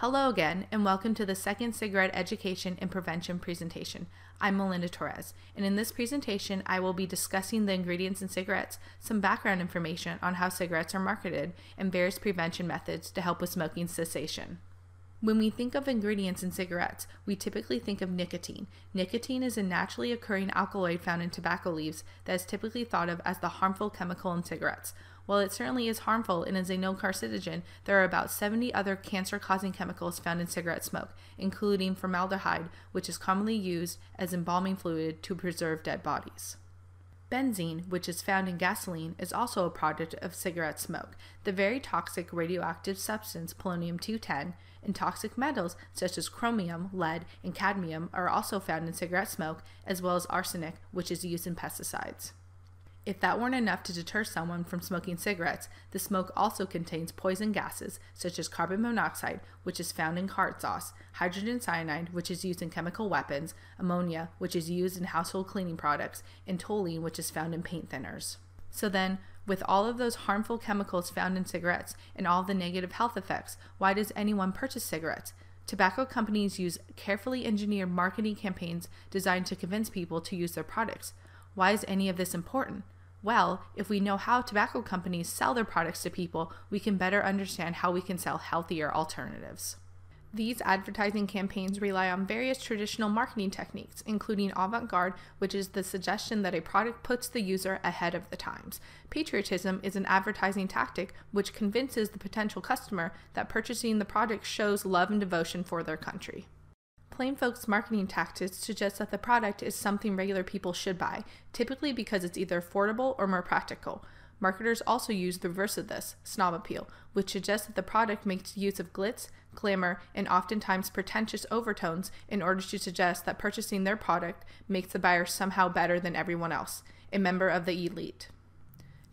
Hello again, and welcome to the second cigarette education and prevention presentation. I'm Melinda Torres, and in this presentation, I will be discussing the ingredients in cigarettes, some background information on how cigarettes are marketed, and various prevention methods to help with smoking cessation. When we think of ingredients in cigarettes, we typically think of nicotine. Nicotine is a naturally occurring alkaloid found in tobacco leaves that is typically thought of as the harmful chemical in cigarettes. While it certainly is harmful and is a known carcinogen, there are about 70 other cancer-causing chemicals found in cigarette smoke, including formaldehyde, which is commonly used as embalming fluid to preserve dead bodies. Benzene, which is found in gasoline, is also a product of cigarette smoke. The very toxic radioactive substance polonium-210 and toxic metals such as chromium, lead, and cadmium are also found in cigarette smoke, as well as arsenic, which is used in pesticides. If that weren't enough to deter someone from smoking cigarettes, the smoke also contains poison gases such as carbon monoxide, which is found in cart sauce, hydrogen cyanide, which is used in chemical weapons, ammonia, which is used in household cleaning products, and toluene, which is found in paint thinners. So then, with all of those harmful chemicals found in cigarettes and all the negative health effects, why does anyone purchase cigarettes? Tobacco companies use carefully engineered marketing campaigns designed to convince people to use their products. Why is any of this important? Well, if we know how tobacco companies sell their products to people, we can better understand how we can sell healthier alternatives. These advertising campaigns rely on various traditional marketing techniques, including avant-garde, which is the suggestion that a product puts the user ahead of the times. Patriotism is an advertising tactic which convinces the potential customer that purchasing the product shows love and devotion for their country. Plain folks' marketing tactics suggest that the product is something regular people should buy, typically because it's either affordable or more practical. Marketers also use the reverse of this, snob appeal, which suggests that the product makes use of glitz, glamour, and oftentimes pretentious overtones in order to suggest that purchasing their product makes the buyer somehow better than everyone else, a member of the elite.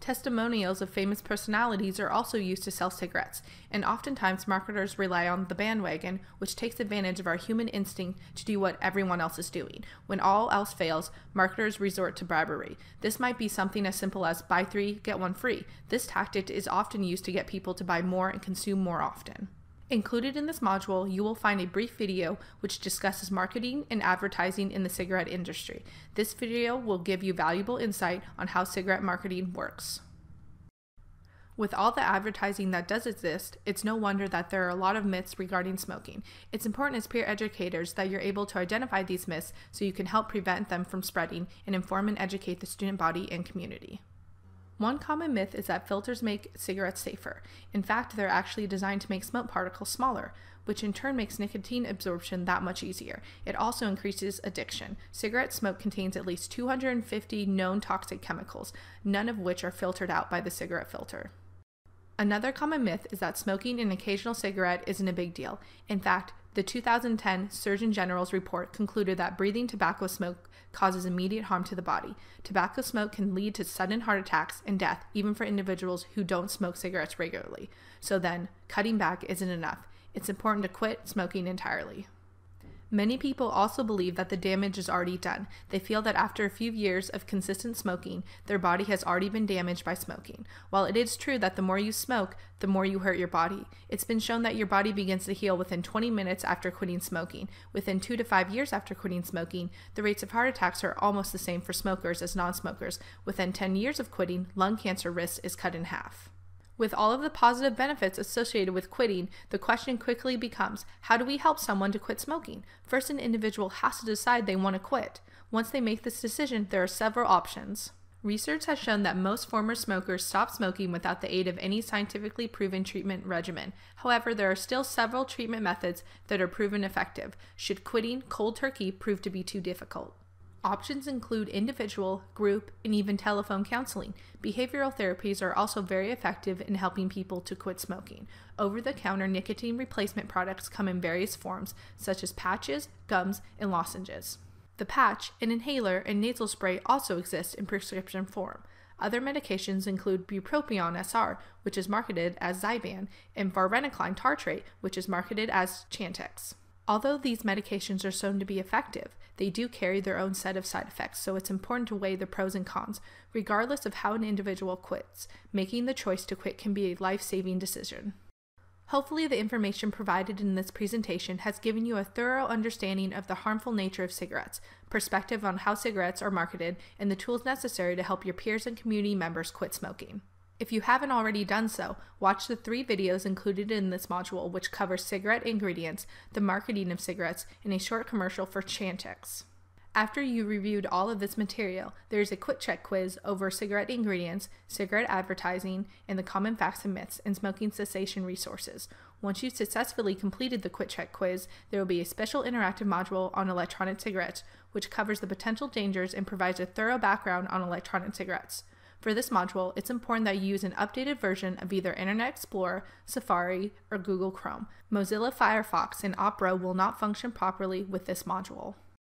Testimonials of famous personalities are also used to sell cigarettes, and oftentimes marketers rely on the bandwagon, which takes advantage of our human instinct to do what everyone else is doing. When all else fails, marketers resort to bribery. This might be something as simple as buy 3, get 1 free. This tactic is often used to get people to buy more and consume more often. Included in this module, you will find a brief video which discusses marketing and advertising in the cigarette industry. This video will give you valuable insight on how cigarette marketing works. With all the advertising that does exist, it's no wonder that there are a lot of myths regarding smoking. It's important as peer educators that you're able to identify these myths so you can help prevent them from spreading and inform and educate the student body and community. One common myth is that filters make cigarettes safer. In fact, they're actually designed to make smoke particles smaller, which in turn makes nicotine absorption that much easier. It also increases addiction. Cigarette smoke contains at least 250 known toxic chemicals, none of which are filtered out by the cigarette filter. Another common myth is that smoking an occasional cigarette isn't a big deal. In fact, the 2010 Surgeon General's report concluded that breathing tobacco smoke causes immediate harm to the body. Tobacco smoke can lead to sudden heart attacks and death, even for individuals who don't smoke cigarettes regularly. So then, cutting back isn't enough. It's important to quit smoking entirely. Many people also believe that the damage is already done. They feel that after a few years of consistent smoking, their body has already been damaged by smoking. While it is true that the more you smoke, the more you hurt your body, it's been shown that your body begins to heal within 20 minutes after quitting smoking. Within 2 to 5 years after quitting smoking, the rates of heart attacks are almost the same for smokers as non-smokers. Within 10 years of quitting, lung cancer risk is cut in half. With all of the positive benefits associated with quitting, the question quickly becomes, how do we help someone to quit smoking? First, an individual has to decide they want to quit. Once they make this decision, there are several options. Research has shown that most former smokers stop smoking without the aid of any scientifically proven treatment regimen. However, there are still several treatment methods that are proven effective, should quitting cold turkey prove to be too difficult. Options include individual, group, and even telephone counseling. Behavioral therapies are also very effective in helping people to quit smoking. Over-the-counter nicotine replacement products come in various forms, such as patches, gums, and lozenges. The patch, an inhaler, and nasal spray also exist in prescription form. Other medications include bupropion SR, which is marketed as Zyban, and varenicline tartrate, which is marketed as Chantix. Although these medications are shown to be effective, they do carry their own set of side effects, so it's important to weigh the pros and cons. Regardless of how an individual quits, making the choice to quit can be a life-saving decision. Hopefully, the information provided in this presentation has given you a thorough understanding of the harmful nature of cigarettes, perspective on how cigarettes are marketed, and the tools necessary to help your peers and community members quit smoking. If you haven't already done so, watch the 3 videos included in this module, which cover cigarette ingredients, the marketing of cigarettes, and a short commercial for Chantix. After you reviewed all of this material, there is a quick check quiz over cigarette ingredients, cigarette advertising, and the common facts and myths in smoking cessation resources. Once you've successfully completed the quick check quiz, there will be a special interactive module on electronic cigarettes, which covers the potential dangers and provides a thorough background on electronic cigarettes. For this module, it's important that you use an updated version of either Internet Explorer, Safari, or Google Chrome. Mozilla Firefox and Opera will not function properly with this module.